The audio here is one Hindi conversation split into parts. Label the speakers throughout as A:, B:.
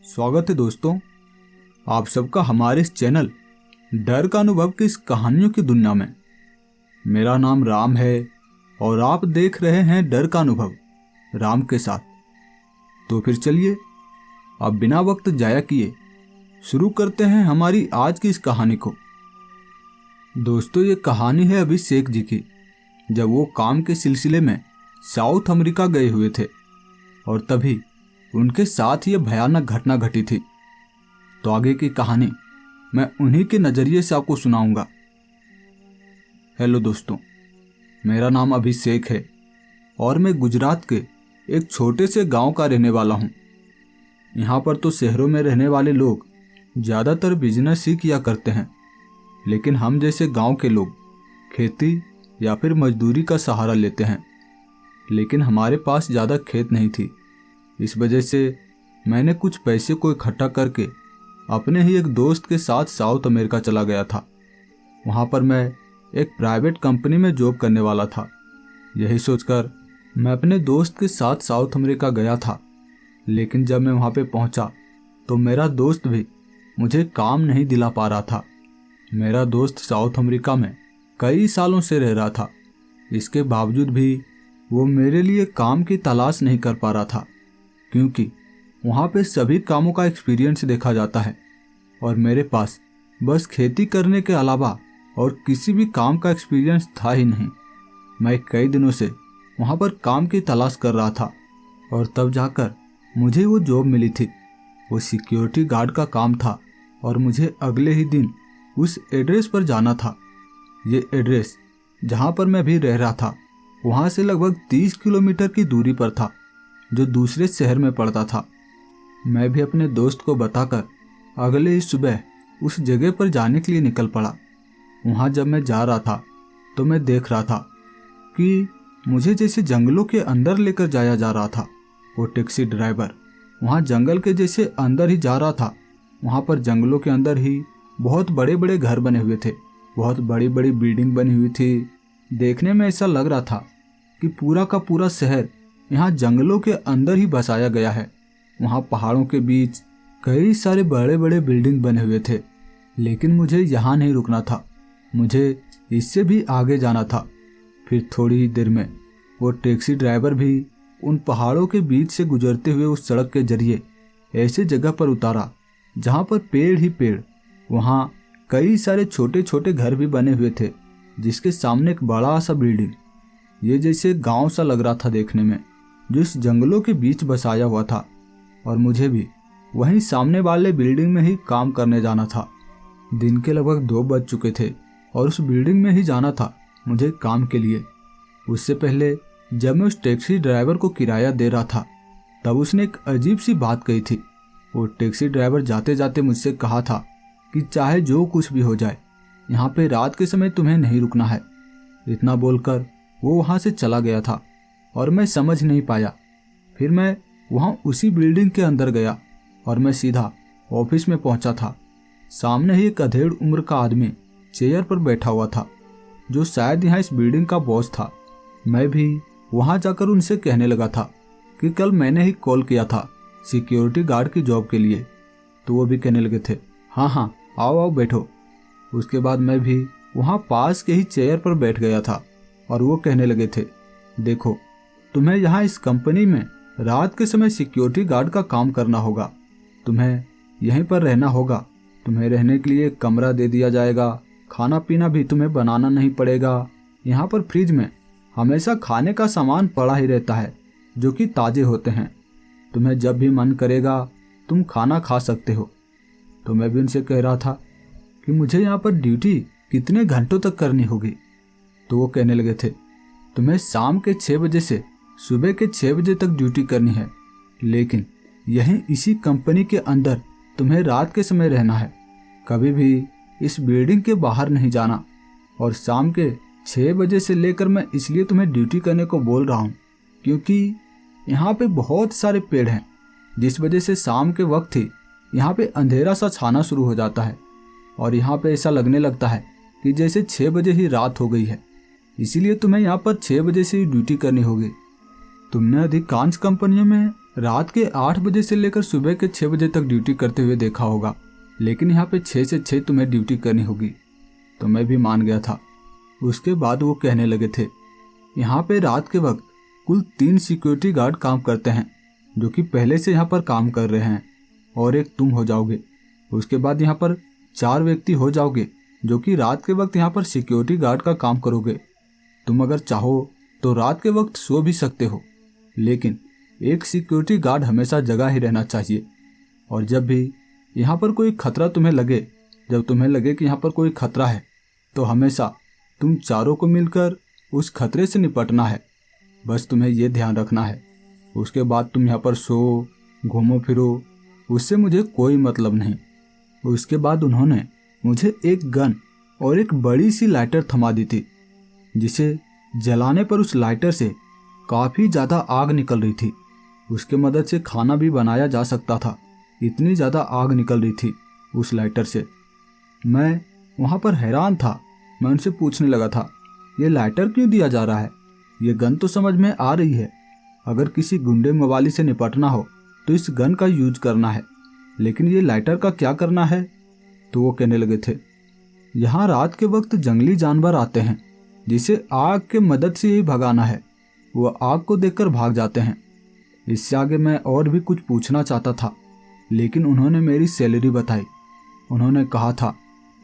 A: स्वागत है दोस्तों, आप सबका हमारे इस चैनल डर का अनुभव की इस कहानियों की दुनिया में। मेरा नाम राम है और आप देख रहे हैं डर का अनुभव राम के साथ। तो फिर चलिए अब बिना वक्त जाया किए शुरू करते हैं हमारी आज की इस कहानी को। दोस्तों, ये कहानी है अभिषेक जी की, जब वो काम के सिलसिले में साउथ अमेरिका गए हुए थे और तभी उनके साथ ये भयानक घटना घटी थी। तो आगे की कहानी मैं उन्हीं के नज़रिए से आपको सुनाऊंगा। हेलो दोस्तों, मेरा नाम अभिषेक है और मैं गुजरात के एक छोटे से गांव का रहने वाला हूं। यहाँ पर तो शहरों में रहने वाले लोग ज़्यादातर बिजनेस ही किया करते हैं, लेकिन हम जैसे गांव के लोग खेती या फिर मजदूरी का सहारा लेते हैं। लेकिन हमारे पास ज़्यादा खेत नहीं थी, इस वजह से मैंने कुछ पैसे को इकट्ठा करके अपने ही एक दोस्त के साथ साउथ अमेरिका चला गया था। वहाँ पर मैं एक प्राइवेट कंपनी में जॉब करने वाला था। यही सोचकर मैं अपने दोस्त के साथ साउथ अमेरिका गया था, लेकिन जब मैं वहाँ पे पहुँचा तो मेरा दोस्त भी मुझे काम नहीं दिला पा रहा था। मेरा दोस्त साउथ अमेरिका में कई सालों से रह रहा था, इसके बावजूद भी वो मेरे लिए काम की तलाश नहीं कर पा रहा था, क्योंकि वहाँ पे सभी कामों का एक्सपीरियंस देखा जाता है और मेरे पास बस खेती करने के अलावा और किसी भी काम का एक्सपीरियंस था ही नहीं। मैं कई दिनों से वहाँ पर काम की तलाश कर रहा था और तब जाकर मुझे वो जॉब मिली थी। वो सिक्योरिटी गार्ड का काम था और मुझे अगले ही दिन उस एड्रेस पर जाना था। ये एड्रेस जहाँ पर मैं भी रह रहा था वहाँ से लगभग 30 किलोमीटर की दूरी पर था, जो दूसरे शहर में पड़ता था। मैं भी अपने दोस्त को बताकर अगले ही सुबह उस जगह पर जाने के लिए निकल पड़ा। वहाँ जब मैं जा रहा था तो मैं देख रहा था कि मुझे जैसे जंगलों के अंदर लेकर जाया जा रहा था। वो टैक्सी ड्राइवर वहाँ जंगल के जैसे अंदर ही जा रहा था। वहाँ पर जंगलों के अंदर ही बहुत बड़े बड़े घर बने हुए थे, बहुत बड़ी बड़ी बिल्डिंग बनी हुई थी। देखने में ऐसा लग रहा था कि पूरा का पूरा शहर यहाँ जंगलों के अंदर ही बसाया गया है। वहाँ पहाड़ों के बीच कई सारे बड़े बड़े बिल्डिंग बने हुए थे, लेकिन मुझे यहाँ नहीं रुकना था, मुझे इससे भी आगे जाना था। फिर थोड़ी ही देर में वो टैक्सी ड्राइवर भी उन पहाड़ों के बीच से गुजरते हुए उस सड़क के जरिए ऐसे जगह पर उतारा जहाँ पर पेड़ ही पेड़, वहाँ कई सारे छोटे छोटे घर भी बने हुए थे, जिसके सामने एक बड़ा सा बिल्डिंग, ये जैसे गांव सा लग रहा था देखने में, जो इस जंगलों के बीच बसाया हुआ था। और मुझे भी वहीं सामने वाले बिल्डिंग में ही काम करने जाना था। दिन के लगभग 2 बज चुके थे और उस बिल्डिंग में ही जाना था मुझे काम के लिए। उससे पहले जब मैं उस टैक्सी ड्राइवर को किराया दे रहा था तब उसने एक अजीब सी बात कही थी। वो टैक्सी ड्राइवर जाते जाते मुझसे कहा था कि चाहे जो कुछ भी हो जाए, यहाँ पे रात के समय तुम्हें नहीं रुकना है। इतना बोलकर वो वहाँ से चला गया था और मैं समझ नहीं पाया। फिर मैं वहाँ उसी बिल्डिंग के अंदर गया और मैं सीधा ऑफिस में पहुँचा था। सामने ही एक अधेड़ उम्र का आदमी चेयर पर बैठा हुआ था, जो शायद यहाँ इस बिल्डिंग का बॉस था। मैं भी वहाँ जाकर उनसे कहने लगा था कि कल मैंने ही कॉल किया था सिक्योरिटी गार्ड की जॉब के लिए। तो वो भी कहने लगे थे, हाँ हाँ आओ आओ बैठो। उसके बाद मैं भी वहाँ पास के ही चेयर पर बैठ गया था और वो कहने लगे थे, देखो तुम्हें यहाँ इस कंपनी में रात के समय सिक्योरिटी गार्ड का काम करना होगा। तुम्हें यहीं पर रहना होगा, तुम्हें रहने के लिए एक कमरा दे दिया जाएगा, खाना पीना भी तुम्हें बनाना नहीं पड़ेगा। यहाँ पर फ्रिज में हमेशा खाने का सामान पड़ा ही रहता है, जो कि ताज़े होते हैं। तुम्हें जब भी मन करेगा तुम खाना खा सकते हो। तो मैं भी उनसे कह रहा था कि मुझे यहाँ पर ड्यूटी कितने घंटों तक करनी होगी। तो वो कहने लगे थे, तुम्हें शाम के 6 बजे से सुबह के 6 बजे तक ड्यूटी करनी है, लेकिन यहीं इसी कंपनी के अंदर तुम्हें रात के समय रहना है। कभी भी इस बिल्डिंग के बाहर नहीं जाना। और शाम के 6 बजे से लेकर मैं इसलिए तुम्हें ड्यूटी करने को बोल रहा हूँ क्योंकि यहाँ पे बहुत सारे पेड़ हैं, जिस वजह से शाम के वक्त ही यहाँ पे अंधेरा सा छाना शुरू हो जाता है और यहाँ पे ऐसा लगने लगता है कि जैसे 6 बजे ही रात हो गई है। इसीलिए तुम्हें यहाँ पर 6 बजे से ही ड्यूटी करनी होगी। तुमने अधिकांश कंपनियों में रात के 8 बजे से लेकर सुबह के 6 बजे तक ड्यूटी करते हुए देखा होगा, लेकिन यहाँ पे 6 से 6 तुम्हें ड्यूटी करनी होगी। तो मैं भी मान गया था। उसके बाद वो कहने लगे थे, यहाँ पे रात के वक्त कुल 3 सिक्योरिटी गार्ड काम करते हैं, जो कि पहले से यहाँ पर काम कर रहे हैं, और एक तुम हो जाओगे। उसके बाद यहाँ पर 4 व्यक्ति हो जाओगे, जो कि रात के वक्त यहाँ पर सिक्योरिटी गार्ड का काम करोगे। तुम अगर चाहो तो रात के वक्त सो भी सकते हो, लेकिन एक सिक्योरिटी गार्ड हमेशा जगा ही रहना चाहिए। और जब भी यहाँ पर कोई खतरा तुम्हें लगे, जब तुम्हें लगे कि यहाँ पर कोई खतरा है, तो हमेशा तुम चारों को मिलकर उस खतरे से निपटना है। बस तुम्हें ये ध्यान रखना है। उसके बाद तुम यहाँ पर सो, घूमो फिरो, उससे मुझे कोई मतलब नहीं। उसके बाद उन्होंने मुझे एक गन और एक बड़ी सी लाइटर थमा दी थी, जिसे जलाने पर उस लाइटर से काफ़ी ज़्यादा आग निकल रही थी। उसके मदद से खाना भी बनाया जा सकता था, इतनी ज़्यादा आग निकल रही थी उस लाइटर से। मैं वहाँ पर हैरान था। मैं उनसे पूछने लगा था, ये लाइटर क्यों दिया जा रहा है? ये गन तो समझ में आ रही है, अगर किसी गुंडे मवाली से निपटना हो तो इस गन का यूज करना है, लेकिन ये लाइटर का क्या करना है? तो वो कहने लगे थे, यहाँ रात के वक्त जंगली जानवर आते हैं, जिसे आग के मदद से ही भगाना है। वो आग को देखकर भाग जाते हैं। इससे आगे मैं और भी कुछ पूछना चाहता था, लेकिन उन्होंने मेरी सैलरी बताई। उन्होंने कहा था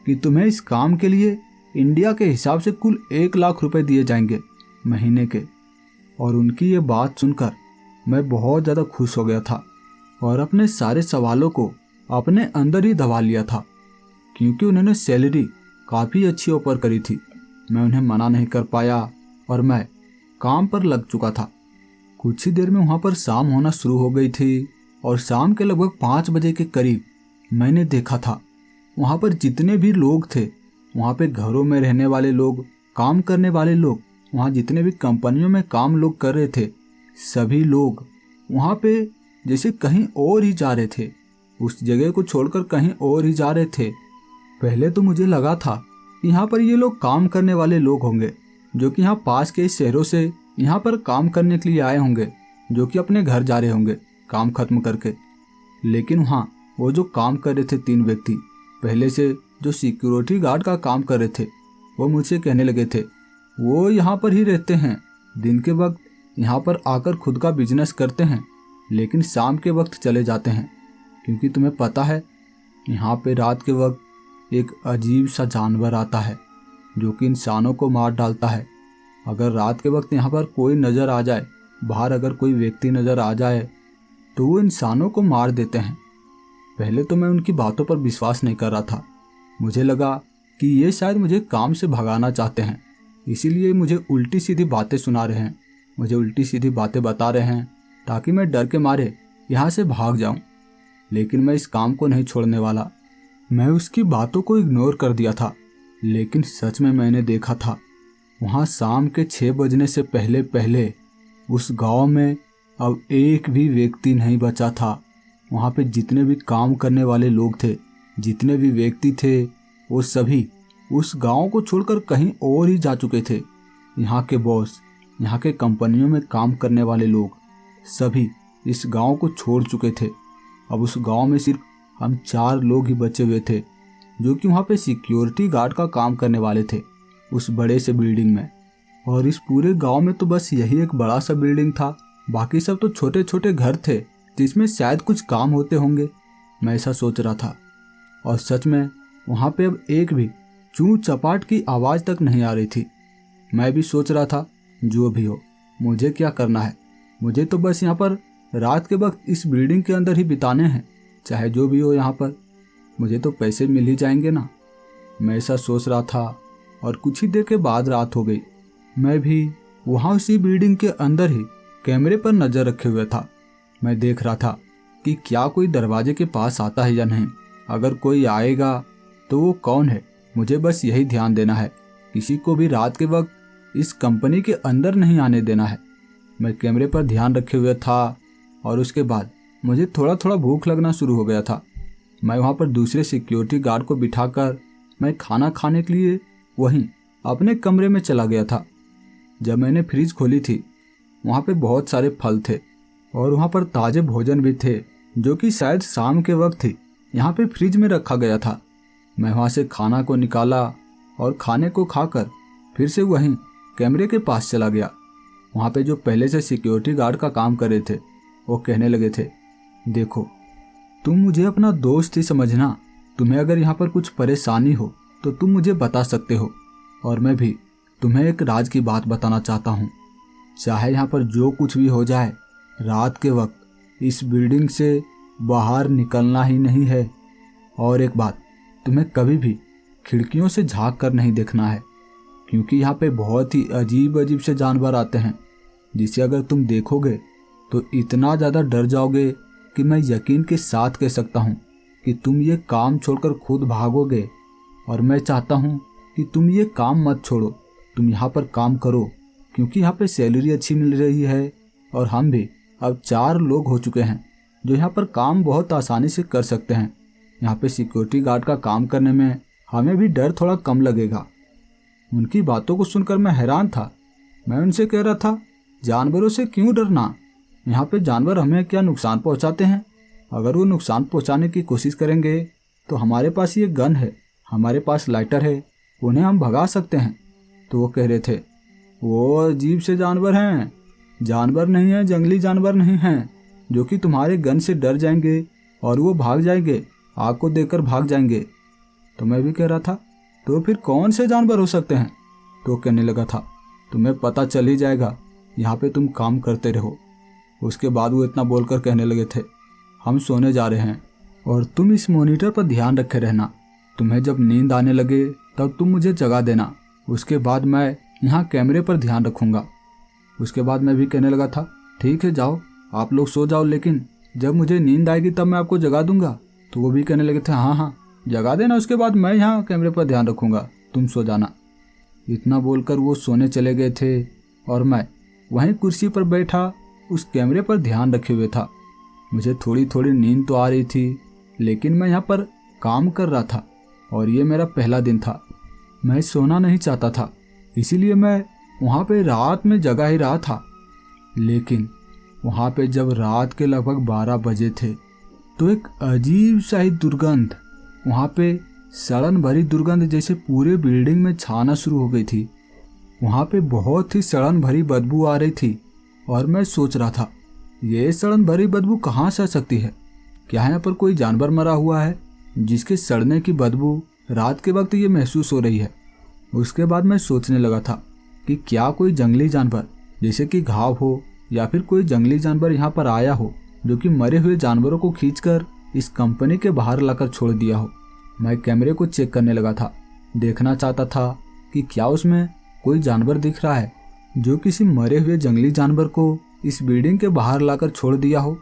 A: कि तुम्हें इस काम के लिए इंडिया के हिसाब से कुल 1 लाख रुपए दिए जाएंगे महीने के। और उनकी ये बात सुनकर मैं बहुत ज़्यादा खुश हो गया था और अपने सारे सवालों को अपने अंदर ही दबा लिया था, क्योंकि उन्होंने सैलरी काफ़ी अच्छी ऑफर करी थी। मैं उन्हें मना नहीं कर पाया और मैं काम पर लग चुका था। कुछ ही देर में वहाँ पर शाम होना शुरू हो गई थी और शाम के लगभग 5 बजे के करीब मैंने देखा था वहाँ पर जितने भी लोग थे, वहाँ पे घरों में रहने वाले लोग, काम करने वाले लोग, वहाँ जितने भी कंपनियों में काम लोग कर रहे थे, सभी लोग वहाँ पे जैसे कहीं और ही जा रहे थे। उस जगह को छोड़कर कहीं और ही जा रहे थे। पहले तो मुझे लगा था कि यहाँ पर ये लोग काम करने वाले लोग होंगे, जो कि यहाँ पास के शहरों से यहाँ पर काम करने के लिए आए होंगे, जो कि अपने घर जा रहे होंगे काम खत्म करके। लेकिन वहाँ वो जो काम कर रहे थे 3 व्यक्ति, पहले से जो सिक्योरिटी गार्ड का काम कर रहे थे, वो मुझसे कहने लगे थे, वो यहाँ पर ही रहते हैं, दिन के वक्त यहाँ पर आकर खुद का बिजनेस करते हैं, लेकिन शाम के वक्त चले जाते हैं, क्योंकि तुम्हें पता है यहाँ पे रात के वक्त एक अजीब सा जानवर आता है, जो कि इंसानों को मार डालता है। अगर रात के वक्त यहाँ पर कोई नज़र आ जाए, बाहर अगर कोई व्यक्ति नज़र आ जाए, तो वो इंसानों को मार देते हैं। पहले तो मैं उनकी बातों पर विश्वास नहीं कर रहा था। मुझे लगा कि ये शायद मुझे काम से भगाना चाहते हैं, इसीलिए मुझे उल्टी सीधी बातें सुना रहे हैं, मुझे उल्टी सीधी बातें बता रहे हैं, ताकि मैं डर के मारे यहाँ से भाग जाऊँ। लेकिन मैं इस काम को नहीं छोड़ने वाला। मैं उसकी बातों को इग्नोर कर दिया था, लेकिन सच में मैंने देखा था वहाँ शाम के 6 बजने से पहले पहले उस गांव में अब एक भी व्यक्ति नहीं बचा था। वहाँ पे जितने भी काम करने वाले लोग थे, जितने भी व्यक्ति थे, वो सभी उस गांव को छोड़कर कहीं और ही जा चुके थे। यहाँ के बॉस, यहाँ के कंपनियों में काम करने वाले लोग सभी इस गांव को छोड़ चुके थे। अब उस गांव में सिर्फ हम 4 लोग ही बचे हुए थे, जो कि वहाँ पे सिक्योरिटी गार्ड का काम करने वाले थे उस बड़े से बिल्डिंग में। और इस पूरे गांव में तो बस यही एक बड़ा सा बिल्डिंग था, बाकी सब तो छोटे छोटे घर थे जिसमें शायद कुछ काम होते होंगे। मैं ऐसा सोच रहा था। और सच में वहाँ पे अब एक भी चूं चपाट की आवाज़ तक नहीं आ रही थी। मैं भी सोच रहा था, जो भी हो, मुझे क्या करना है, मुझे तो बस यहाँ पर रात के वक्त इस बिल्डिंग के अंदर ही बिताने हैं, चाहे जो भी हो। यहाँ पर मुझे तो पैसे मिल ही जाएंगे ना। मैं ऐसा सोच रहा था और कुछ ही देर के बाद रात हो गई। मैं भी वहाँ उसी बिल्डिंग के अंदर ही कैमरे पर नज़र रखे हुए था। मैं देख रहा था कि क्या कोई दरवाजे के पास आता है या नहीं, अगर कोई आएगा तो वो कौन है। मुझे बस यही ध्यान देना है, किसी को भी रात के वक्त इस कंपनी के अंदर नहीं आने देना है। मैं कैमरे पर ध्यान रखे हुए था और उसके बाद मुझे थोड़ा थोड़ा भूख लगना शुरू हो गया था। मैं वहाँ पर दूसरे सिक्योरिटी गार्ड को बिठाकर मैं खाना खाने के लिए वहीं अपने कमरे में चला गया था। जब मैंने फ्रिज खोली थी, वहाँ पे बहुत सारे फल थे और वहाँ पर ताज़े भोजन भी थे जो कि शायद शाम के वक्त ही यहाँ पे फ्रिज में रखा गया था। मैं वहाँ से खाना को निकाला और खाने को खाकर फिर से वहीं कैमरे के पास चला गया। वहाँ पे जो पहले से सिक्योरिटी गार्ड का काम कर रहे थे वो कहने लगे थे, देखो तुम मुझे अपना दोस्त ही समझना, तुम्हें अगर यहाँ पर कुछ परेशानी हो तो तुम मुझे बता सकते हो, और मैं भी तुम्हें एक राज की बात बताना चाहता हूँ। चाहे यहाँ पर जो कुछ भी हो जाए, रात के वक्त इस बिल्डिंग से बाहर निकलना ही नहीं है। और एक बात, तुम्हें कभी भी खिड़कियों से झांक कर नहीं देखना है, क्योंकि यहाँ पे बहुत ही अजीब अजीब से जानवर आते हैं जिसे अगर तुम देखोगे तो इतना ज़्यादा डर जाओगे कि मैं यकीन के साथ कह सकता हूँ कि तुम ये काम छोड़कर खुद भागोगे। और मैं चाहता हूँ कि तुम ये काम मत छोड़ो, तुम यहाँ पर काम करो, क्योंकि यहाँ पे सैलरी अच्छी मिल रही है और हम भी अब 4 लोग हो चुके हैं जो यहाँ पर काम बहुत आसानी से कर सकते हैं। यहाँ पे सिक्योरिटी गार्ड का काम करने में हमें भी डर थोड़ा कम लगेगा। उनकी बातों को सुनकर मैं हैरान था। मैं उनसे कह रहा था, जानवरों से क्यों डरना, यहाँ पे जानवर हमें क्या नुकसान पहुँचाते हैं? अगर वो नुकसान पहुँचाने की कोशिश करेंगे तो हमारे पास ये गन है, हमारे पास लाइटर है, उन्हें हम भगा सकते हैं। तो वो कह रहे थे, वो अजीब से जानवर हैं, जानवर नहीं हैं, जंगली जानवर नहीं हैं जो कि तुम्हारे गन से डर जाएंगे और वो भाग जाएंगे, आग को देखकर भाग जाएंगे। तो मैं भी कह रहा था, तो फिर कौन से जानवर हो सकते हैं? तो कहने लगा था, तुम्हें पता चल ही जाएगा, यहाँ पे तुम काम करते रहो। उसके बाद वो इतना बोलकर कहने लगे थे, हम सोने जा रहे हैं और तुम इस मॉनिटर पर ध्यान रखे रहना, तुम्हें जब नींद आने लगे तब तुम मुझे जगा देना, उसके बाद मैं यहाँ कैमरे पर ध्यान रखूँगा। उसके बाद मैं भी कहने लगा था, ठीक है जाओ, आप लोग सो जाओ, लेकिन जब मुझे नींद आएगी तब मैं आपको जगा दूंगा। तो वो भी कहने लगे थे, हाँ हाँ जगा देना, उसके बाद मैं यहाँ कैमरे पर ध्यान रखूँगा, तुम सो जाना। इतना बोलकर वो सोने चले गए थे और मैं वहीं कुर्सी पर बैठा उस कैमरे पर ध्यान रखे हुए था। मुझे थोड़ी थोड़ी नींद तो आ रही थी, लेकिन मैं यहाँ पर काम कर रहा था और ये मेरा पहला दिन था। मैं सोना नहीं चाहता था, इसीलिए मैं वहाँ पे रात में जगा ही रहा था। लेकिन वहाँ पे जब रात के लगभग 12 बजे थे तो एक अजीब सा ही दुर्गंध, वहाँ पे सड़न भरी दुर्गंध जैसे पूरे बिल्डिंग में छाना शुरू हो गई थी। वहाँ पे बहुत ही सड़न भरी बदबू आ रही थी और मैं सोच रहा था, ये सड़न भरी बदबू कहाँ से आ सकती है? क्या यहाँ पर कोई जानवर मरा हुआ है जिसके सड़ने की बदबू रात के वक्त ये महसूस हो रही है? उसके बाद मैं सोचने लगा था कि क्या कोई जंगली जानवर जैसे कि घाव हो या फिर कोई जंगली जानवर यहाँ पर आया हो जो कि मरे हुए जानवरों को खींचकर इस कंपनी के बाहर लाकर छोड़ दिया हो। मैं कैमरे को चेक करने लगा था, देखना चाहता था कि क्या उसमें कोई जानवर दिख रहा है जो किसी मरे हुए जंगली जानवर को इस बिल्डिंग के बाहर लाकर छोड़ दिया हो।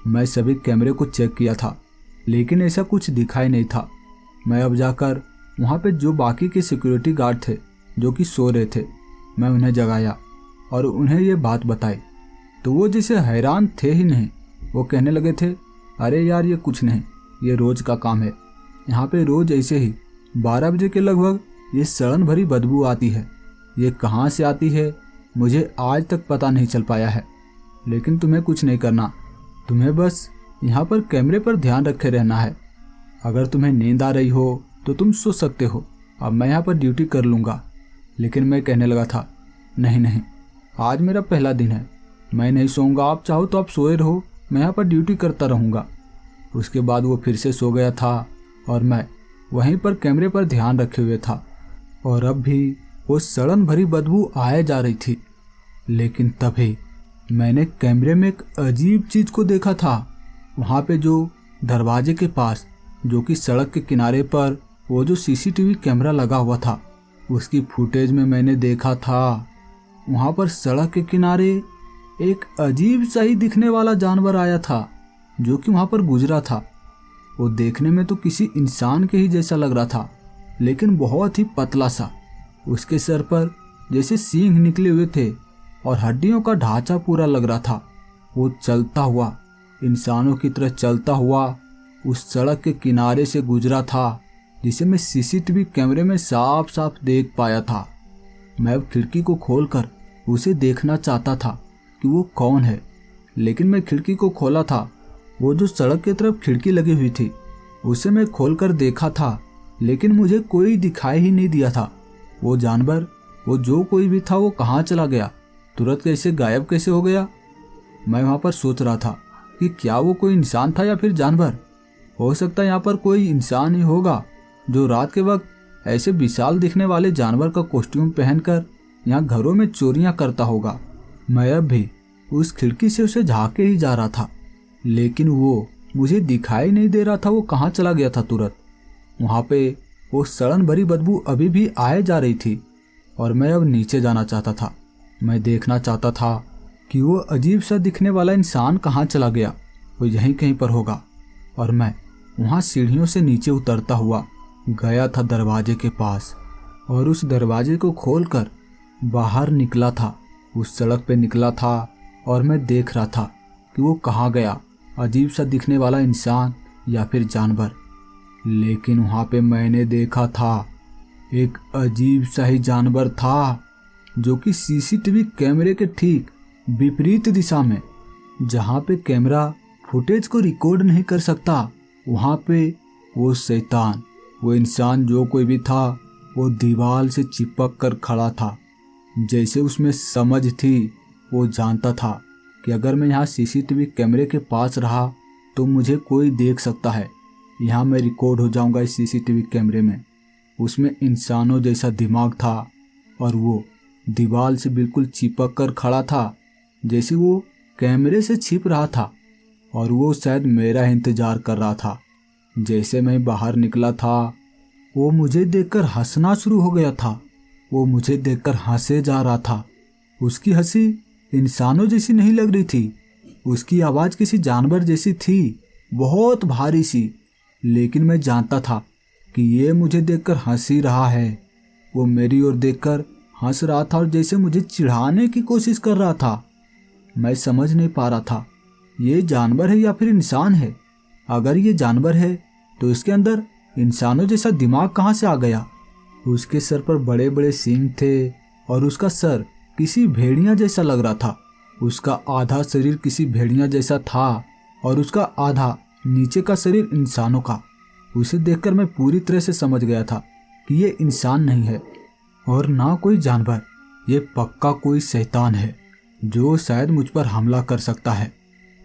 A: मैं सभी कैमरे को चेक किया था, लेकिन ऐसा कुछ दिखाई नहीं था। मैं अब जाकर वहाँ पे जो बाकी के सिक्योरिटी गार्ड थे जो कि सो रहे थे, मैं उन्हें जगाया और उन्हें ये बात बताई। तो वो जैसे हैरान थे ही नहीं, वो कहने लगे थे, अरे यार ये कुछ नहीं, ये रोज़ का काम है, यहाँ पे रोज़ ऐसे ही 12 बजे के लगभग ये सड़न भरी बदबू आती है। ये कहाँ से आती है मुझे आज तक पता नहीं चल पाया है। लेकिन तुम्हें कुछ नहीं करना, तुम्हें बस यहाँ पर कैमरे पर ध्यान रखे रहना है। अगर तुम्हें नींद आ रही हो तो तुम सो सकते हो, अब मैं यहाँ पर ड्यूटी कर लूँगा। लेकिन मैं कहने लगा था, नहीं नहीं, आज मेरा पहला दिन है, मैं नहीं सोऊंगा, आप चाहो तो आप सोए रहो, मैं यहाँ पर ड्यूटी करता रहूँगा। उसके बाद वो फिर से सो गया था और मैं वहीं पर कैमरे पर ध्यान रखे हुए था और अब भी वो सड़न भरी बदबू आए जा रही थी। लेकिन तभी मैंने कैमरे में एक अजीब चीज़ को देखा था। वहाँ पे जो दरवाजे के पास, जो कि सड़क के किनारे पर वो जो सीसीटीवी कैमरा लगा हुआ था, उसकी फुटेज में मैंने देखा था वहाँ पर सड़क के किनारे एक अजीब सा ही दिखने वाला जानवर आया था जो कि वहाँ पर गुजरा था। वो देखने में तो किसी इंसान के ही जैसा लग रहा था, लेकिन बहुत ही पतला सा। उसके सर पर जैसे सींग निकले हुए थे और हड्डियों का ढांचा पूरा लग रहा था। वो चलता हुआ, इंसानों की तरह चलता हुआ उस सड़क के किनारे से गुजरा था, जिसे मैं सीसीटीवी कैमरे में साफ साफ देख पाया था। मैं अब खिड़की को खोलकर उसे देखना चाहता था कि वो कौन है, लेकिन मैं खिड़की को खोला था। वो जो सड़क की तरफ खिड़की लगी हुई थी उसे मैं खोलकर देखा था, लेकिन मुझे कोई दिखाई ही नहीं दिया था। वो जानवर, वो जो कोई भी था, वो कहाँ चला गया, तुरंत कैसे गायब कैसे हो गया। मैं वहाँ पर सोच रहा था कि क्या वो कोई इंसान था या फिर जानवर। हो सकता है यहाँ पर कोई इंसान ही होगा जो रात के वक्त ऐसे विशाल दिखने वाले जानवर का कॉस्ट्यूम पहनकर यहाँ घरों में चोरियां करता होगा। मैं अब भी उस खिड़की से उसे झांके ही जा रहा था, लेकिन वो मुझे दिखाई नहीं दे रहा था। वो कहाँ चला गया था तुरंत। वहाँ पे वो सड़न भरी बदबू अभी भी आए जा रही थी और मैं अब नीचे जाना चाहता था। मैं देखना चाहता था कि वो अजीब सा दिखने वाला इंसान कहाँ चला गया। वो यहीं कहीं पर होगा। और मैं वहाँ सीढ़ियों से नीचे उतरता हुआ गया था दरवाजे के पास और उस दरवाजे को खोलकर बाहर निकला था। उस सड़क पे निकला था और मैं देख रहा था कि वो कहाँ गया, अजीब सा दिखने वाला इंसान या फिर जानवर। लेकिन वहाँ पे मैंने देखा था एक अजीब सा ही जानवर था जो कि सीसीटीवी कैमरे के ठीक विपरीत दिशा में, जहाँ पे कैमरा फुटेज को रिकॉर्ड नहीं कर सकता, वहाँ पे वो शैतान, वो इंसान जो कोई भी था, वो दीवार से चिपक कर खड़ा था। जैसे उसमें समझ थी, वो जानता था कि अगर मैं यहाँ सीसीटीवी कैमरे के पास रहा तो मुझे कोई देख सकता है, यहाँ मैं रिकॉर्ड हो जाऊँगा इस सीसीटीवी कैमरे में। उसमें इंसानों जैसा दिमाग था और वो दीवार से बिल्कुल चिपक कर खड़ा था, जैसे वो कैमरे से छिप रहा था और वो शायद मेरा इंतजार कर रहा था। जैसे मैं बाहर निकला था वो मुझे देखकर हंसना शुरू हो गया था। वो मुझे देखकर हंसे जा रहा था। उसकी हंसी इंसानों जैसी नहीं लग रही थी, उसकी आवाज़ किसी जानवर जैसी थी, बहुत भारी सी। लेकिन मैं जानता था कि ये मुझे देखकर हंस ही रहा है। वो मेरी ओर देखकर हंस रहा था और जैसे मुझे चिढ़ाने की कोशिश कर रहा था। मैं समझ नहीं पा रहा था ये जानवर है या फिर इंसान है। अगर ये जानवर है तो इसके अंदर इंसानों जैसा दिमाग कहाँ से आ गया। उसके सर पर बड़े बड़े सींग थे और उसका सर किसी भेड़िया जैसा लग रहा था। उसका आधा शरीर किसी भेड़िया जैसा था और उसका आधा नीचे का शरीर इंसानों का। उसे देखकर मैं पूरी तरह से समझ गया था कि ये इंसान नहीं है और ना कोई जानवर, ये पक्का कोई शैतान है जो शायद मुझ पर हमला कर सकता है।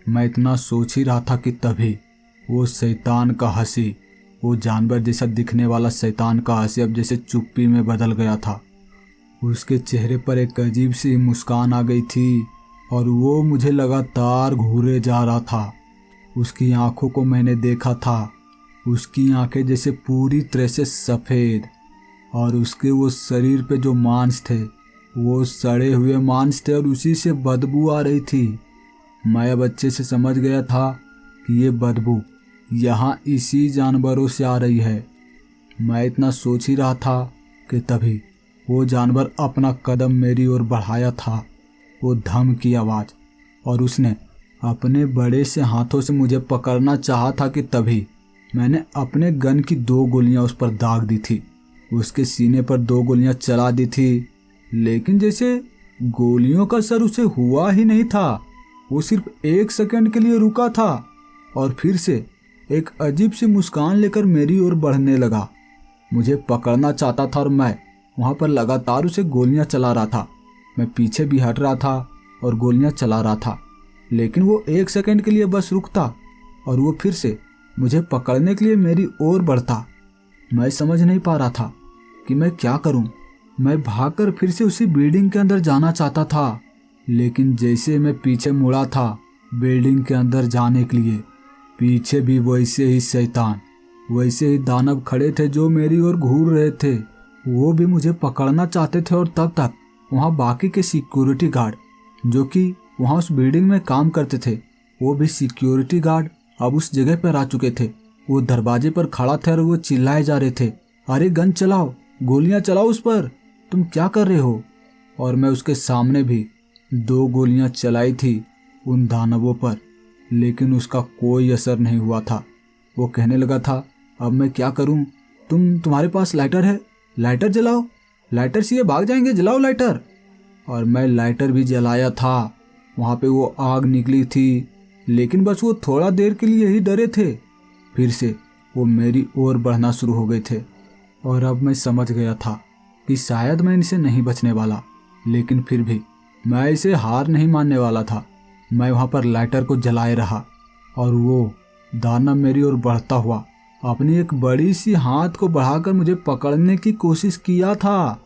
A: मैं इतना सोच ही रहा था कि तभी वो शैतान का हंसी, वो जानवर जैसा दिखने वाला शैतान का हंसी अब जैसे चुप्पी में बदल गया था। उसके चेहरे पर एक अजीब सी मुस्कान आ गई थी और वो मुझे लगातार घूरे जा रहा था। उसकी आंखों को मैंने देखा था, उसकी आंखें जैसे पूरी तरह से सफ़ेद और उसके वो शरीर पे जो मांस थे वो सड़े हुए मांस थे और उसी से बदबू आ रही थी। मैं अब अच्छे से समझ गया था कि ये बदबू यहाँ इसी जानवरों से आ रही है। मैं इतना सोच ही रहा था कि तभी वो जानवर अपना कदम मेरी ओर बढ़ाया था। वो धम की आवाज़ और उसने अपने बड़े से हाथों से मुझे पकड़ना चाहा था कि तभी मैंने अपने गन की 2 गोलियां उस पर दाग दी थी। उसके सीने पर 2 गोलियां चला दी थी, लेकिन जैसे गोलियों का असर उसे हुआ ही नहीं था। वो सिर्फ 1 सेकंड के लिए रुका था और फिर से एक अजीब सी मुस्कान लेकर मेरी ओर बढ़ने लगा। मुझे पकड़ना चाहता था और मैं वहाँ पर लगातार उसे गोलियां चला रहा था। मैं पीछे भी हट रहा था और गोलियां चला रहा था, लेकिन वो 1 सेकंड के लिए बस रुकता और वो फिर से मुझे पकड़ने के लिए मेरी ओर बढ़ता। मैं समझ नहीं पा रहा था कि मैं क्या करूं। मैं भागकर फिर से उसी बिल्डिंग के अंदर जाना चाहता था, लेकिन जैसे मैं पीछे मुड़ा था बिल्डिंग के अंदर जाने के लिए, पीछे भी वैसे ही शैतान, वैसे ही दानव खड़े थे जो मेरी ओर घूर रहे थे। वो भी मुझे पकड़ना चाहते थे और तब तक वहाँ बाकी के सिक्योरिटी गार्ड जो कि वहाँ उस बिल्डिंग में काम करते थे, वो भी सिक्योरिटी गार्ड अब उस जगह पर आ चुके थे। वो दरवाजे पर खड़ा थे और वो चिल्लाए जा रहे थे, अरे गन चलाओ, गोलियां चलाओ उस पर, तुम क्या कर रहे हो। और मैं उसके सामने भी 2 गोलियां चलाई थी उन दानवों पर, लेकिन उसका कोई असर नहीं हुआ था। वो कहने लगा था, अब मैं क्या करूं, तुम्हारे पास लाइटर है, लाइटर जलाओ, लाइटर से ये भाग जाएंगे, जलाओ लाइटर। और मैं लाइटर भी जलाया था, वहाँ पे वो आग निकली थी, लेकिन बस वो थोड़ा देर के लिए ही डरे थे। फिर से वो मेरी ओर बढ़ना शुरू हो गए थे और अब मैं समझ गया था कि शायद मैं इनसे नहीं बचने वाला, लेकिन फिर भी मैं इसे हार नहीं मानने वाला था। मैं वहाँ पर लाइटर को जलाए रहा और वो दानव मेरी ओर बढ़ता हुआ अपनी एक बड़ी सी हाथ को बढ़ाकर मुझे पकड़ने की कोशिश किया था,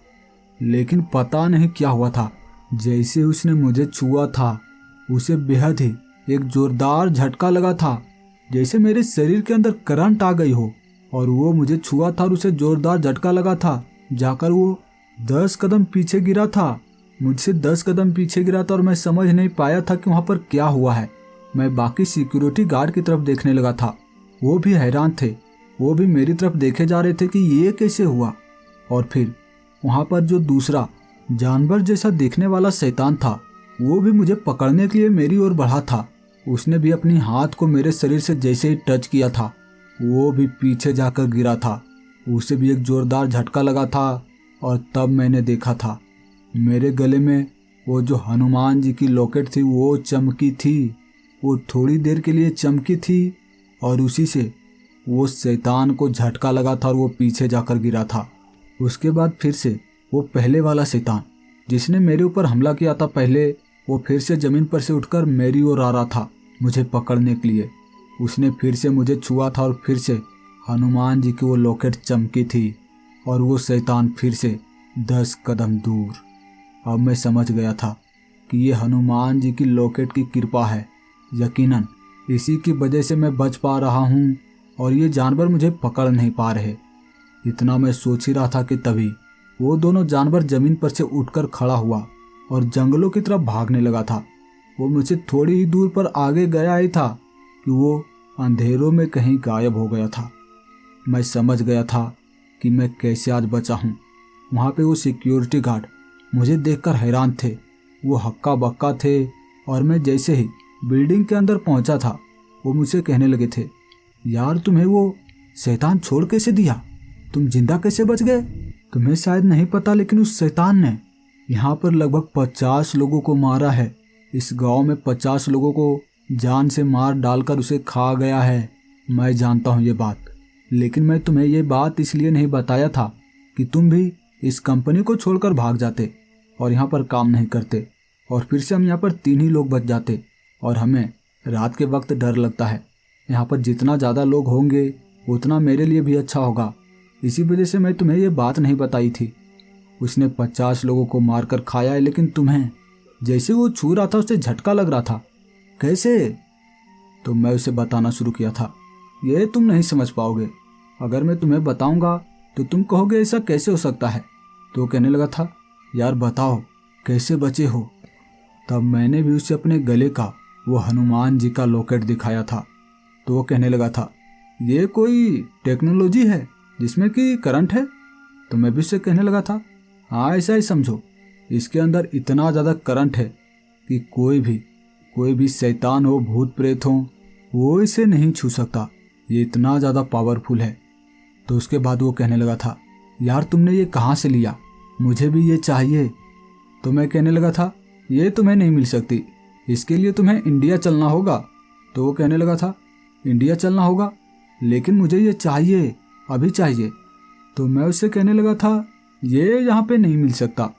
A: लेकिन पता नहीं क्या हुआ था। जैसे उसने मुझे छुआ था, उसे बेहद ही एक जोरदार झटका लगा था, जैसे मेरे शरीर के अंदर करंट आ गई हो। और वो मुझे छुआ था और उसे जोरदार झटका लगा था। जाकर वो 10 कदम पीछे गिरा था, मुझसे 10 कदम पीछे गिरा था और मैं समझ नहीं पाया था कि वहाँ पर क्या हुआ है। मैं बाकी सिक्योरिटी गार्ड की तरफ देखने लगा था। वो भी हैरान थे, वो भी मेरी तरफ देखे जा रहे थे कि ये कैसे हुआ। और फिर वहाँ पर जो दूसरा जानवर जैसा देखने वाला शैतान था, वो भी मुझे पकड़ने के लिए मेरी ओर बढ़ा था। उसने भी अपनी हाथ को मेरे शरीर से जैसे ही टच किया था, वो भी पीछे जाकर गिरा था। उसे भी एक जोरदार झटका लगा था और तब मैंने देखा था मेरे गले में वो जो हनुमान जी की लॉकेट थी वो चमकी थी। वो थोड़ी देर के लिए चमकी थी और उसी से वो शैतान को झटका लगा था और वो पीछे जाकर गिरा था। उसके बाद फिर से वो पहले वाला शैतान जिसने मेरे ऊपर हमला किया था पहले, वो फिर से ज़मीन पर से उठकर मेरी ओर आ रहा था मुझे पकड़ने के लिए। उसने फिर से मुझे छुआ था और फिर से हनुमान जी की वो लॉकेट चमकी थी और वो शैतान फिर से 10 कदम दूर। अब मैं समझ गया था कि ये हनुमान जी की लॉकेट की कृपा है। यकीनन इसी की वजह से मैं बच पा रहा हूँ और ये जानवर मुझे पकड़ नहीं पा रहे। इतना मैं सोच ही रहा था कि तभी वो दोनों जानवर जमीन पर से उठकर खड़ा हुआ और जंगलों की तरफ भागने लगा था। वो मुझसे थोड़ी ही दूर पर आगे गया ही था कि वो अंधेरों में कहीं गायब हो गया था। मैं समझ गया था कि मैं कैसे आज बचा हूँ। वहाँ पे वो सिक्योरिटी गार्ड मुझे देखकर हैरान थे, वो हक्का बक्का थे और मैं जैसे ही बिल्डिंग के अंदर पहुँचा था वो मुझसे कहने लगे थे, यार तुम्हें वो शैतान छोड़ कैसे दिया, तुम जिंदा कैसे बच गए? तुम्हें शायद नहीं पता, लेकिन उस शैतान ने यहाँ पर लगभग 50 लोगों को मारा है। इस गांव में 50 लोगों को जान से मार डालकर उसे खा गया है। मैं जानता हूँ ये बात, लेकिन मैं तुम्हें ये बात इसलिए नहीं बताया था कि तुम भी इस कंपनी को छोड़कर भाग जाते और यहाँ पर काम नहीं करते और फिर से हम यहाँ पर 3 ही लोग बच जाते। और हमें रात के वक्त डर लगता है, यहाँ पर जितना ज़्यादा लोग होंगे उतना मेरे लिए भी अच्छा होगा। इसी वजह से मैं तुम्हें ये बात नहीं बताई थी। उसने 50 लोगों को मारकर खाया है, लेकिन तुम्हें जैसे वो छू रहा था उसे झटका लग रहा था। कैसे? तो मैं उसे बताना शुरू किया था। ये तुम नहीं समझ पाओगे, अगर मैं तुम्हें बताऊंगा तो तुम कहोगे ऐसा कैसे हो सकता है। तो कहने लगा था, यार बताओ कैसे बचे हो। तब मैंने भी उसे अपने गले का वो हनुमान जी का लॉकेट दिखाया था। तो वो कहने लगा था, ये कोई टेक्नोलॉजी है जिसमें कि करंट है। तो मैं भी उससे कहने लगा था, हाँ ऐसा ही समझो, इसके अंदर इतना ज़्यादा करंट है कि कोई भी शैतान हो, भूत प्रेत हो, वो इसे नहीं छू सकता। ये इतना ज़्यादा पावरफुल है। तो उसके बाद वो कहने लगा था, यार तुमने ये कहाँ से लिया, मुझे भी ये चाहिए। तो मैं कहने लगा था, ये तुम्हें नहीं मिल सकती, इसके लिए तुम्हें इंडिया चलना होगा। तो वो कहने लगा था, इंडिया चलना होगा, लेकिन मुझे ये चाहिए, अभी चाहिए। तो मैं उससे कहने लगा था, ये यहाँ पे नहीं मिल सकता,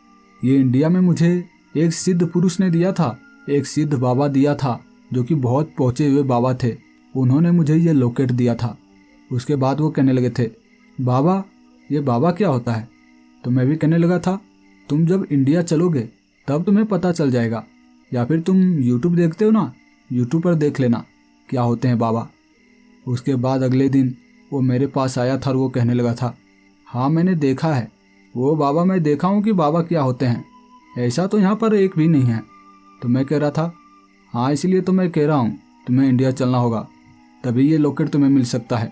A: ये इंडिया में मुझे एक सिद्ध पुरुष ने दिया था, एक सिद्ध बाबा दिया था जो कि बहुत पहुँचे हुए बाबा थे, उन्होंने मुझे ये लॉकेट दिया था। उसके बाद वो कहने लगे थे, बाबा, ये बाबा क्या होता है? तो मैं भी कहने लगा था, तुम जब इंडिया चलोगे तब तुम्हें पता चल जाएगा, या फिर तुम यूट्यूब देखते हो ना, यूट्यूब पर देख लेना क्या होते हैं बाबा। उसके बाद अगले दिन वो मेरे पास आया था और वो कहने लगा था, हाँ मैंने देखा है वो बाबा, मैं देखा हूँ कि बाबा क्या होते हैं, ऐसा तो यहाँ पर एक भी नहीं है। तो मैं कह रहा था, हाँ इसलिए तो मैं कह रहा हूँ तुम्हें इंडिया चलना होगा, तभी ये लॉकेट तुम्हें मिल सकता है।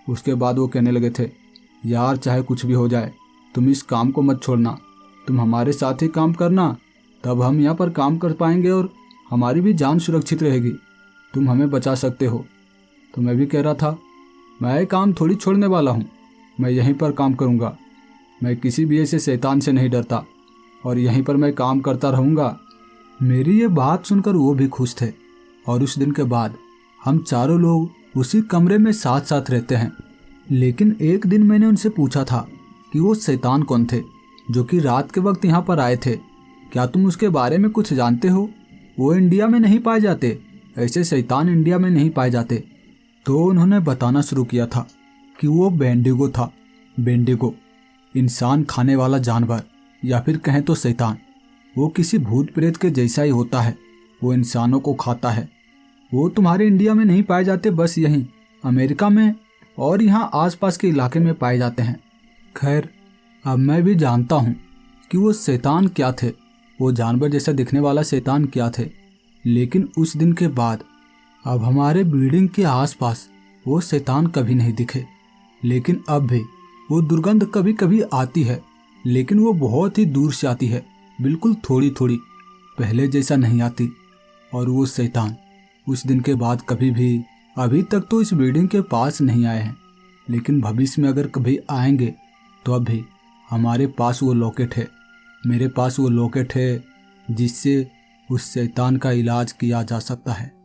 A: उसके बाद वो कहने लगे थे, यार चाहे कुछ भी हो जाए तुम इस काम को मत छोड़ना, तुम हमारे साथ ही काम करना, तब हम यहाँ पर काम कर पाएंगे और हमारी भी जान सुरक्षित रहेगी, तुम हमें बचा सकते हो। तो मैं भी कह रहा था, मैं काम थोड़ी छोड़ने वाला हूँ, मैं यहीं पर काम करूँगा, मैं किसी भी ऐसे शैतान से नहीं डरता और यहीं पर मैं काम करता रहूँगा। मेरी ये बात सुनकर वो भी खुश थे और उस दिन के बाद हम चारों लोग उसी कमरे में साथ साथ रहते हैं। लेकिन एक दिन मैंने उनसे पूछा था कि वो शैतान कौन थे जो कि रात के वक्त यहाँ पर आए थे। क्या तुम उसके बारे में कुछ जानते हो? वो इंडिया में नहीं पाए जाते, ऐसे शैतान इंडिया में नहीं पाए जाते। तो उन्होंने बताना शुरू किया था कि वो बेंडिगो था। बेंडिगो इंसान खाने वाला जानवर या फिर कहें तो शैतान। वो किसी भूत प्रेत के जैसा ही होता है, वो इंसानों को खाता है। वो तुम्हारे इंडिया में नहीं पाए जाते, बस यहीं अमेरिका में और यहाँ आसपास के इलाके में पाए जाते हैं। खैर, अब मैं भी जानता हूँ कि वो शैतान क्या थे, वो जानवर जैसा दिखने वाला शैतान क्या थे। लेकिन उस दिन के बाद अब हमारे बिल्डिंग के आसपास वो शैतान कभी नहीं दिखे। लेकिन अब भी वो दुर्गंध कभी कभी आती है, लेकिन वो बहुत ही दूर से आती है, बिल्कुल थोड़ी थोड़ी, पहले जैसा नहीं आती। और वो शैतान उस दिन के बाद कभी भी, अभी तक तो इस बिल्डिंग के पास नहीं आए हैं, लेकिन भविष्य में अगर कभी आएंगे तो अभी हमारे पास वो लॉकेट है, मेरे पास वो लॉकेट है जिससे उस शैतान का इलाज किया जा सकता है।